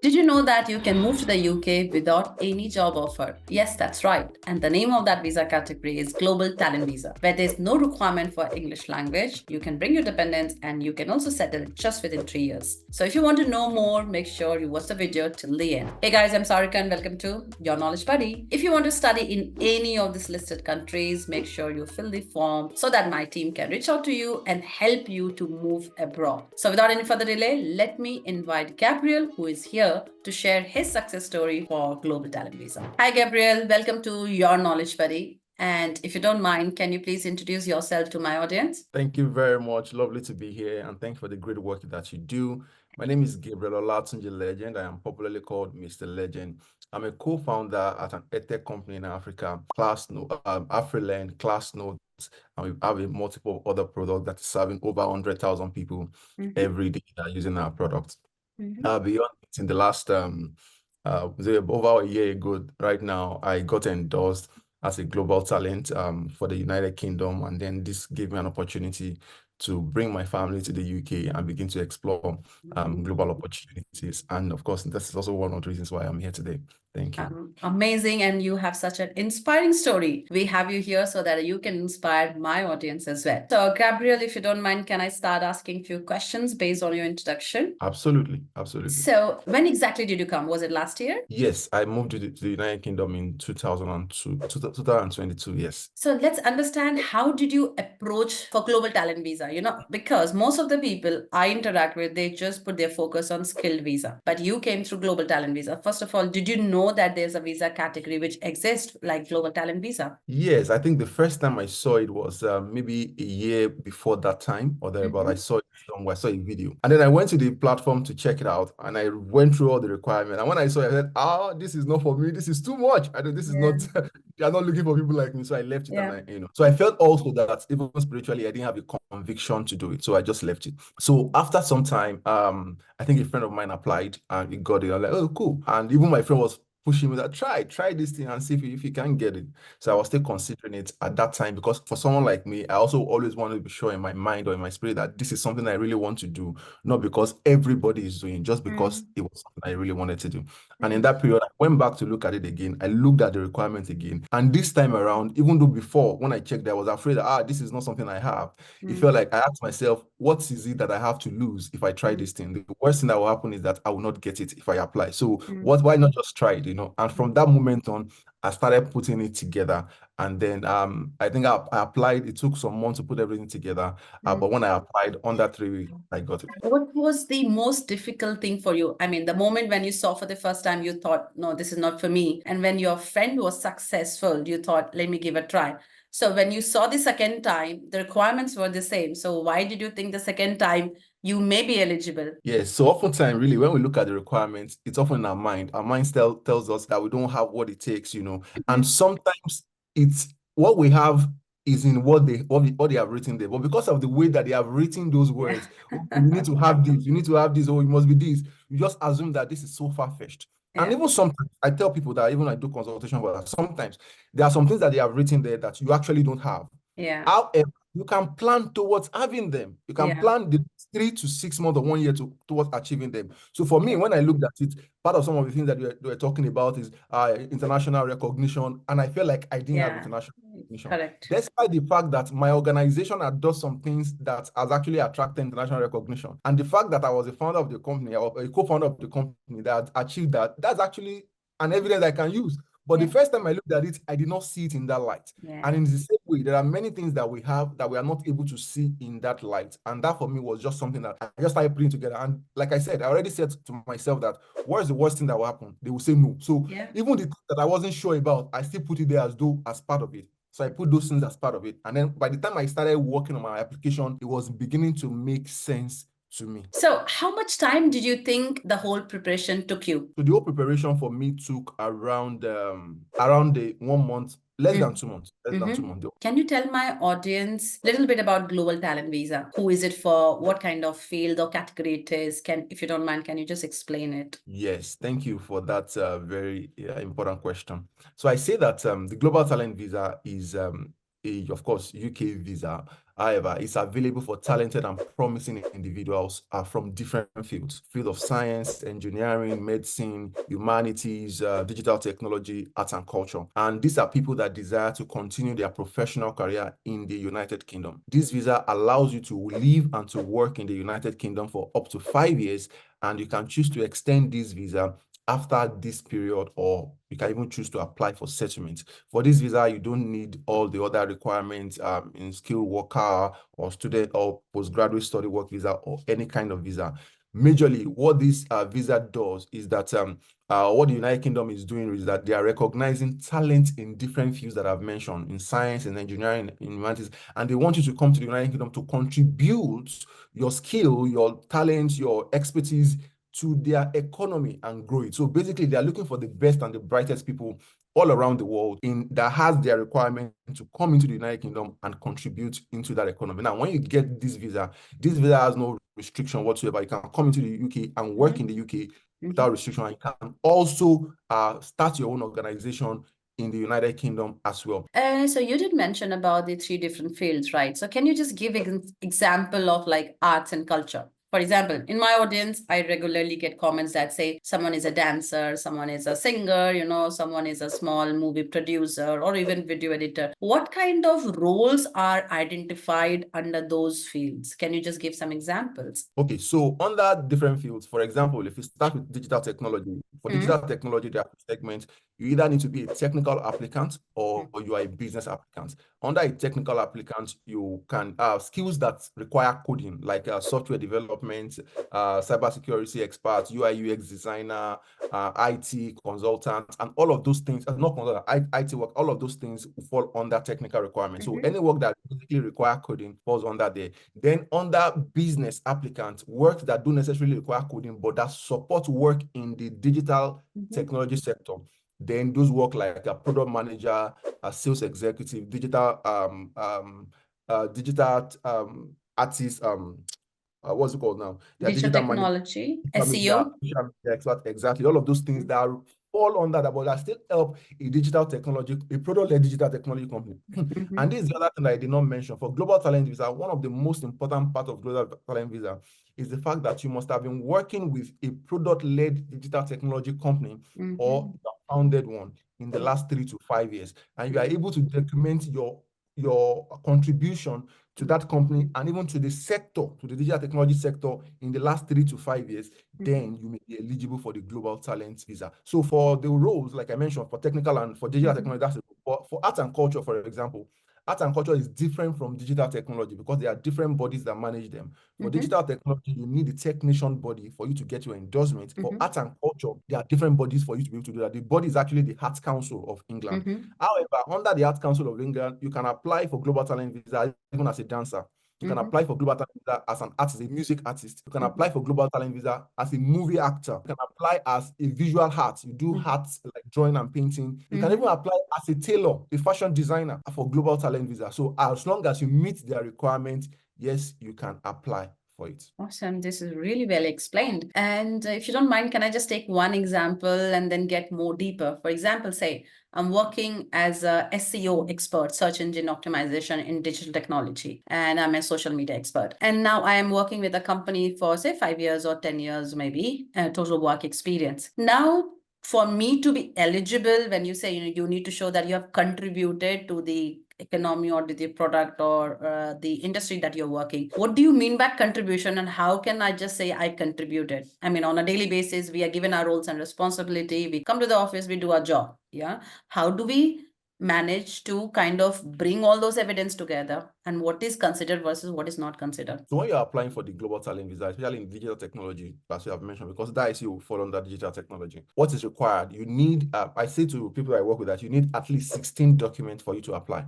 Did you know that you can move to the UK without any job offer? Yes, that's right. And the name of that visa category is Global Talent Visa, where there's no requirement for English language. You can bring your dependents and you can also settle just within 3 years. So if you want to know more, make sure you watch the video till the end. Hey guys, I'm Sarika and welcome to Your Knowledge Buddy. If you want to study in any of these listed countries, make sure you fill the form so that my team can reach out to you and help you to move abroad. So without any further delay, let me invite Gabriel, who is here to share his success story for Global Talent Visa. Hi, Gabriel. Welcome to Your Knowledge Buddy. And if you don't mind, can you please introduce yourself to my audience? Thank you very much. Lovely to be here, and thank you for the great work that you do. My name is Gabriel Olatunji Legend. I am popularly called Mr. Legend. I'm a co-founder at an edtech company in Africa, Afriland, Class Notes, and we have a multiple other products that is serving over 100,000 people every day that are using our products. Beyond it, in the last over a year ago, right now, I got endorsed as a global talent for the United Kingdom, and then this gave me an opportunity to bring my family to the UK and begin to explore global opportunities. And of course, this is also one of the reasons why I'm here today. Thank you. Amazing. And you have such an inspiring story. We have you here so that you can inspire my audience as well. So, Gabriel, if you don't mind, can I start asking a few questions based on your introduction? Absolutely. Absolutely. So, when exactly did you come? Was it last year? Yes, I moved to the United Kingdom in 2022, yes. So let's understand, how did you approach for Global Talent Visa? Because most of the people I interact with, they just put their focus on skilled visa. But you came through Global Talent Visa. First of all, did you know that there's a visa category which exists like Global Talent Visa? Yes, I think the first time I saw it was maybe a year before that time or thereabout. I saw it somewhere, I saw a video. And then I went to the platform to check it out, and I went through all the requirements. And when I saw it, I said, this is not for me. This is too much. I know this is not, they're not looking for people like me. So I left it, and so I felt also that even spiritually, I didn't have a conviction to do it. So I just left it. So after some time, I think a friend of mine applied and he got it. I'm like, oh, cool. And even my friend was pushing me that try this thing and see if you can get it. So I was still considering it at that time, because for someone like me, I also always wanted to be sure in my mind or in my spirit that this is something I really want to do, not because everybody is doing, just because it was something I really wanted to do. And in that period, I went back to look at it again. I looked at the requirements again. And this time around, even though before when I checked, I was afraid that this is not something I have. It felt like I asked myself, what is it that I have to lose if I try this thing? The worst thing that will happen is that I will not get it if I apply. So why not just try it, And from that moment on, I started putting it together. And then I think I applied. It took some months to put everything together. But when I applied under 3 weeks, I got it. What was the most difficult thing for you? I mean, the moment when you saw for the first time, you thought, no, this is not for me. And when your friend was successful, you thought, let me give a try. So when you saw the second time, the requirements were the same. So why did you think the second time you may be eligible? Yes, so oftentimes, really, when we look at the requirements, it's often in our mind. Our mind still tells us that we don't have what it takes, And sometimes it's what we have is in what they have written there. But because of the way that they have written those words, you need to have this, you need to have this, or you must be this. You just assume that this is so far-fetched. And even sometimes I tell people that even I do consultation, but sometimes there are some things that they have written there that you actually don't have. However, you can plan towards having them. You can plan the 3 to 6 months or 1 year towards achieving them. So for me, when I looked at it, part of some of the things that we were talking about is international recognition, and I feel like I didn't have international recognition. Correct. Despite the fact that my organization had done some things that has actually attracted international recognition, and the fact that I was a founder of the company or a co-founder of the company that achieved that, that's actually an evidence I can use. But the first time I looked at it, I did not see it in that light. And in the same way, there are many things that we have that we are not able to see in that light. And that for me was just something that I just started putting together. And like I said, I already said to myself that what is the worst thing that will happen? They will say no. So even the thing that I wasn't sure about, I still put it there as part of it. So I put those things as part of it. And then by the time I started working on my application, it was beginning to make sense to me. So how much time did you think the whole preparation took you? So the whole preparation for me took around the 1 month, less than 2 months. Can you tell my audience a little bit about Global Talent Visa? Who is it for? What kind of field or category it is? If you don't mind, can you just explain it? Yes, thank you for that very important question. So I say that the Global Talent Visa is of course, UK visa, However, it's available for talented and promising individuals from different fields: field of science, engineering, medicine, humanities, digital technology, arts and culture. And these are people that desire to continue their professional career in the United Kingdom. This visa allows you to live and to work in the United Kingdom for up to 5 years, and you can choose to extend this visa after this period, or you can even choose to apply for settlement. For this visa, you don't need all the other requirements in skilled worker or student or postgraduate study work visa or any kind of visa. Majorly, what this visa does is that what the United Kingdom is doing is that they are recognizing talent in different fields that I've mentioned, in science, in engineering, in humanities, and they want you to come to the United Kingdom to contribute your skill, your talent, your expertise to their economy and grow it. So basically, they are looking for the best and the brightest people all around the world that has their requirement to come into the United Kingdom and contribute into that economy. Now, when you get this visa has no restriction whatsoever. You can come into the UK and work in the UK without restriction. And you can also start your own organization in the United Kingdom as well. So you did mention about the 3 different fields, right? So can you just give an example of like arts and culture? For example, in my audience, I regularly get comments that say someone is a dancer, someone is a singer, someone is a small movie producer or even video editor. What kind of roles are identified under those fields? Can you just give some examples? Okay, so under different fields, for example, if you start with digital technology, for digital technology, there are segments. You either need to be a technical applicant or you are a business applicant. Under a technical applicant, you can have skills that require coding, like software development, cybersecurity expert, UI UX designer, IT consultant, and all of those things, not consultant, IT work, all of those things fall under technical requirements. So any work that basically require coding falls under there. Then under business applicant, work that don't necessarily require coding, but that support work in the digital technology sector. Then those work like a product manager, a sales executive, digital artist, what's it called now? Digital technology, SEO. Exactly. All of those things that are all under that, but that still help a digital technology, a product-led digital technology company. And this is the other thing that I did not mention. For Global Talent Visa, one of the most important part of Global Talent Visa is the fact that you must have been working with a product-led digital technology company or a founded one in the last 3 to 5 years. And you are able to document your contribution to that company and even to the sector, to the digital technology sector in the last 3 to 5 years, then you may be eligible for the Global Talent Visa. So for the roles, like I mentioned, for technical and for digital technology, that's it. For art and culture, for example, art and culture is different from digital technology because there are different bodies that manage them. For digital technology, you need a technician body for you to get your endorsement. For art and culture, there are different bodies for you to be able to do that. The body is actually the Arts Council of England. However, under the Arts Council of England, you can apply for Global Talent Visa even as a dancer. You can apply for Global Talent Visa as an artist, a music artist. You can apply for Global Talent Visa as a movie actor. You can apply as a visual art. You do arts like drawing and painting. You can even apply as a tailor, a fashion designer for Global Talent Visa. So as long as you meet their requirements, yes, you can apply for it. Awesome. This is really well explained. And if you don't mind, can I just take one example and then get more deeper? For example, say I'm working as a SEO expert, search engine optimization in digital technology, and I'm a social media expert. And now I am working with a company for say 5 years or 10 years, maybe total work experience. Now, for me to be eligible, when you say you need to show that you have contributed to the economy or the product or the industry that you're working, what do you mean by contribution, and how can I just say I contributed? I mean, on a daily basis, we are given our roles and responsibility. We come to the office, we do our job. Yeah. How do we manage to kind of bring all those evidence together, and what is considered versus what is not considered? So when you're applying for the Global Talent Visa, especially in digital technology, as you have mentioned, because that is you fall under digital technology, what is required? You need, I say to people I work with that you need at least 16 documents for you to apply.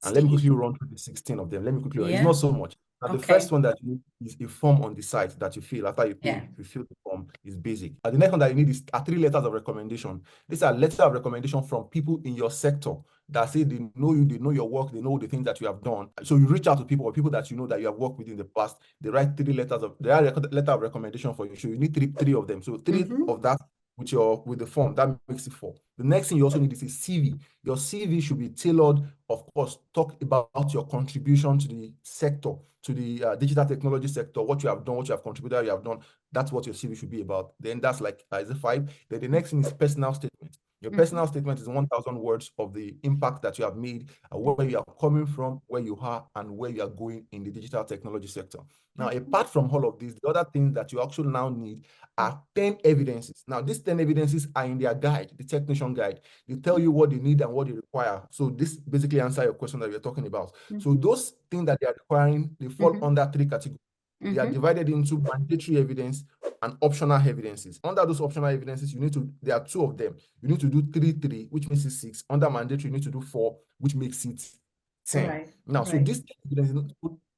And let me quickly run through the 16 of them. Let me quickly run. It's not so much. Now, the first one that you need is a form on the site that you fill after you pay. You fill the form is basic. And the next one that you need is 3 letters of recommendation. These are letters of recommendation from people in your sector that say they know you, they know your work, they know the things that you have done. So you reach out to people or people that you know that you have worked with in the past. They write 3 letters of, they are letter of recommendation for you. So you need three of them. So 3 of that with the form. That makes it 4. The next thing you also need is a CV. Your CV should be tailored, of course, talk about your contribution to the sector, to the digital technology sector, what you have done, what you have contributed, how you have done. That's what your CV should be about. Then that's like, is it 5? Then the next thing is personal statement. Your personal statement is 1,000 words of the impact that you have made, where you are coming from, where you are, and where you are going in the digital technology sector. Now, apart from all of this, the other things that you actually now need are 10 evidences. Now, these 10 evidences are in their guide, the technician guide. They tell you what they need and what they require. So this basically answers your question that we're talking about. So those things that they are requiring, they fall under 3 categories. They are divided into mandatory evidence and optional evidences. Under those optional evidences, there are 2 of them. You need to do 3, which makes it 6. Under mandatory, you need to do 4, which makes it 10. Right. Now, so this evidence,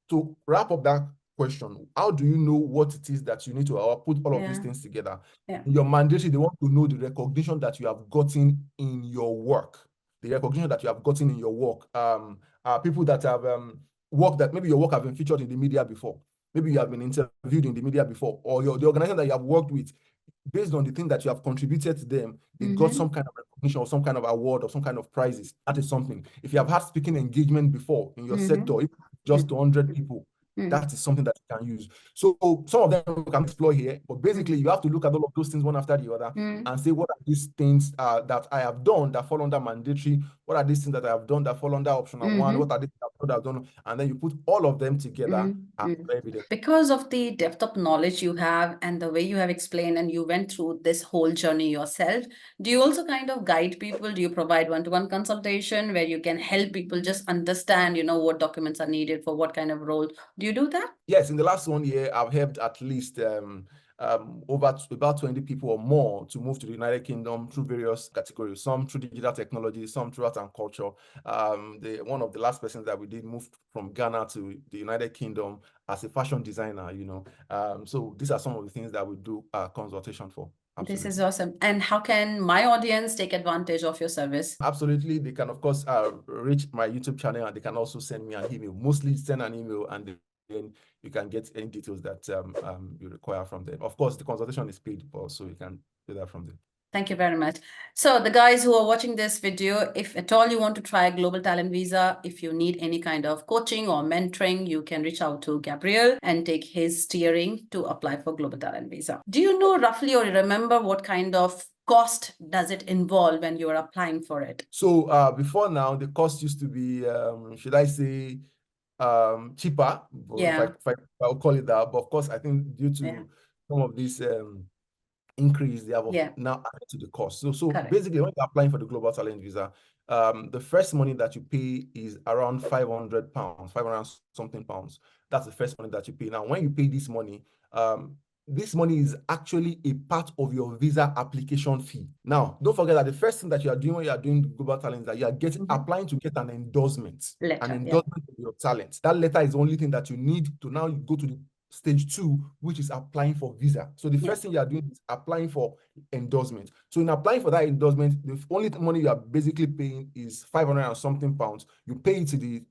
to wrap up that question, how do you know what it is that you need to put all of these things together? In your mandatory, they want to know the recognition that you have gotten in your work. The recognition that you have gotten in your work. People that have worked that maybe your work have been featured in the media before. Maybe you have been interviewed in the media before, or the organization that you have worked with, based on the thing that you have contributed to them, they got some kind of recognition or some kind of award or some kind of prizes. That is something. If you have had speaking engagement before in your sector, if just 200 people, that is something that you can use. So some of them we can explore here, but basically you have to look at all of those things one after the other and say, what are these things that I have done that fall under mandatory? What are these things that I have done that fall under optional 1? What are these things that I've done? And then you put all of them together as evidence. Because of the depth of knowledge you have and the way you have explained and you went through this whole journey yourself, do you also kind of guide people? Do you provide one-to-one consultation where you can help people just understand, what documents are needed for what kind of role? Do you do that? Yes, in the last 1 year, I've helped at least over about 20 people or more to move to the United Kingdom through various categories, some through digital technology, some through art and culture. One of the last persons that we did move from Ghana to the United Kingdom as a fashion designer, so these are some of the things that we do consultation for. Absolutely. This is awesome. And how can my audience take advantage of your service? Absolutely. They can, of course, reach my YouTube channel, and they can also send me an email. Mostly send an email, and then you can get any details that you require from them. Of course, the consultation is paid for, so you can do that from them. Thank you very much. So the guys who are watching this video, if at all you want to try Global Talent Visa, if you need any kind of coaching or mentoring, you can reach out to Gabriel and take his steering to apply for Global Talent Visa. Do you know roughly or remember what kind of cost does it involve when you are applying for it? So before now, the cost used to be, should I say, cheaper, if I'll call it that. But of course, I think due to some of these increase, they have now added to the cost. So basically, when you're applying for the Global Talent Visa, the first money that you pay is around £500, 500 something pounds. That's the first money that you pay. Now, when you pay this money is actually a part of your visa application fee. Now, don't forget that the first thing that you are doing when you are doing Global Talent is that you are applying to get an endorsement. An endorsement of your talent. That letter is the only thing that you need to now go to the stage 2, which is applying for visa. So the first thing you are doing is applying for endorsement. So in applying for that endorsement, the only money you are basically paying is 500 and something pounds. You pay it to the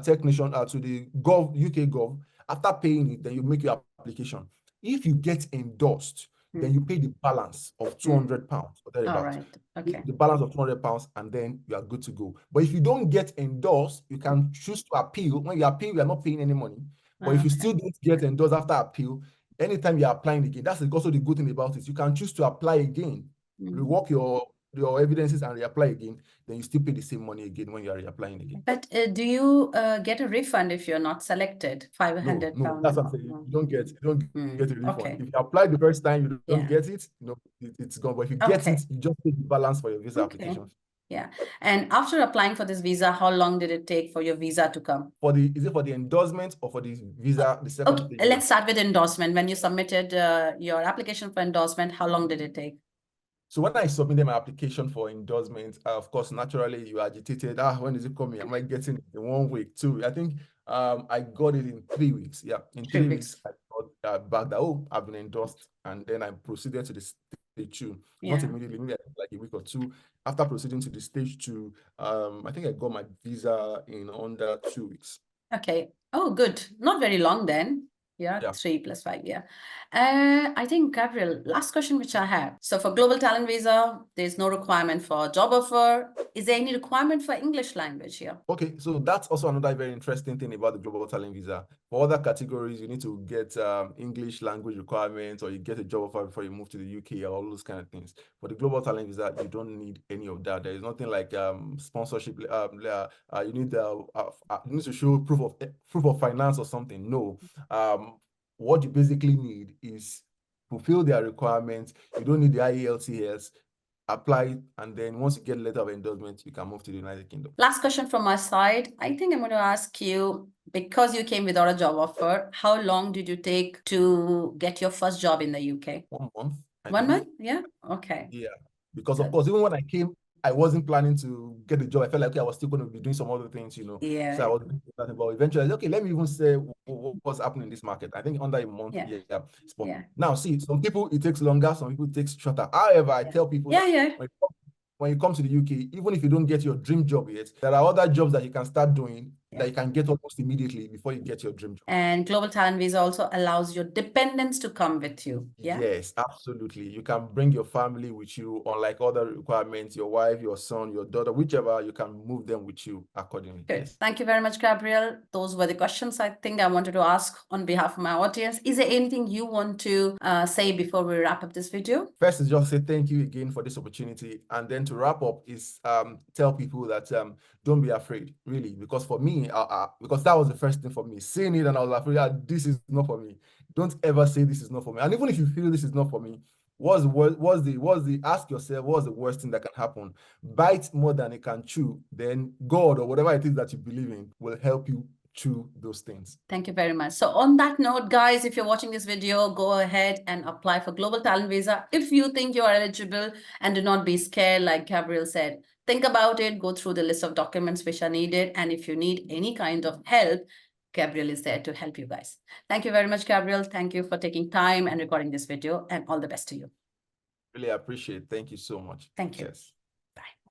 technician, to the UK Gov. After paying it, then you make your application. If you get endorsed, then you pay the balance of 200 pounds or thereabouts. Okay. The balance of 200 pounds, and then you are good to go. But if you don't get endorsed, you can choose to appeal. When you appeal, you are not paying any money. But if you still don't get endorsed after appeal, anytime you're applying again, that's also the good thing about it. You can choose to apply again, rework your evidences and reapply again. Then you still pay the same money again when you are reapplying again. But do you get a refund if you're not selected? 500 No, pounds. that's what I'm saying. You don't get a refund. Okay. If you apply the first time, you don't get it, it's gone. But if you get it, you just pay the balance for your visa application. Yeah. And after applying for this visa, how long did it take for your visa to come? Is it for the endorsement or for the visa, the second stage? Let's start with endorsement. When you submitted your application for endorsement, how long did it take? So when I submitted my application for endorsement, of course, naturally you agitated. When is it coming? Am I getting it in 1 week, 2 weeks? I think I got it in 3 weeks. Yeah, in 3 weeks, I got back that, I've been endorsed. And then I proceeded to the stage 2. Not immediately, maybe like a week or 2. After proceeding to the stage 2, I think I got my visa in under 2 weeks. Okay. Oh, good. Not very long then. Yeah, Yeah. 3 + 5, yeah. I think, Gabriel, last question which I have. So for global talent visa, there's no requirement for job offer. Is there any requirement for English language here? Okay, so that's also another very interesting thing about the global talent visa. For other categories, you need to get English language requirements, or you get a job offer before you move to the UK, or all those kind of things. For the global talent visa, you don't need any of that. There is nothing like sponsorship. You need to show proof of finance or something. No, what you basically need is fulfill their requirements. You don't need the IELTS. Apply, and then once you get a letter of endorsement, you can move to the United Kingdom. Last question from my side. I think I'm going to ask you, because you came without a job offer, how long did you take to get your first job in the UK? 1 month. 1 month? Yeah. Okay. Yeah. Because of course, even when I came, I wasn't planning to get a job. I felt like, okay, I was still going to be doing some other things, Yeah. So I was thinking about eventually, okay, let me even say what's happening in this market. I think under a month, Yeah. Yeah. Now, see, some people it takes longer, some people it takes shorter. However, I tell people Yeah. when you come to the UK, even if you don't get your dream job yet, there are other jobs that you can start doing that you can get almost immediately before you get your dream job. And global talent visa also allows your dependents to come with you. Yeah. Yes, absolutely. You can bring your family with you, unlike other requirements, your wife, your son, your daughter, whichever, you can move them with you accordingly. Good. Yes. Thank you very much, Gabriel. Those were the questions I think I wanted to ask on behalf of my audience. Is there anything you want to say before we wrap up this video? First is just say thank you again for this opportunity. And then to wrap up is tell people that don't be afraid, really. Because for me, because that was the first thing for me, seeing it and I was afraid, this is not for me. Don't ever say this is not for me. And even if you feel this is not for me, ask yourself, what's the worst thing that can happen? Bite more than it can chew, then God or whatever it is that you believe in will help you chew those things. Thank you very much. So on that note, guys, if you're watching this video, go ahead and apply for global talent visa. If you think you are eligible, and do not be scared, like Gabriel said, think about it, go through the list of documents which are needed. And if you need any kind of help, Gabriel is there to help you guys. Thank you very much, Gabriel. Thank you for taking time and recording this video, and all the best to you. Really appreciate it. Thank you so much. Thank you. Cheers. Bye.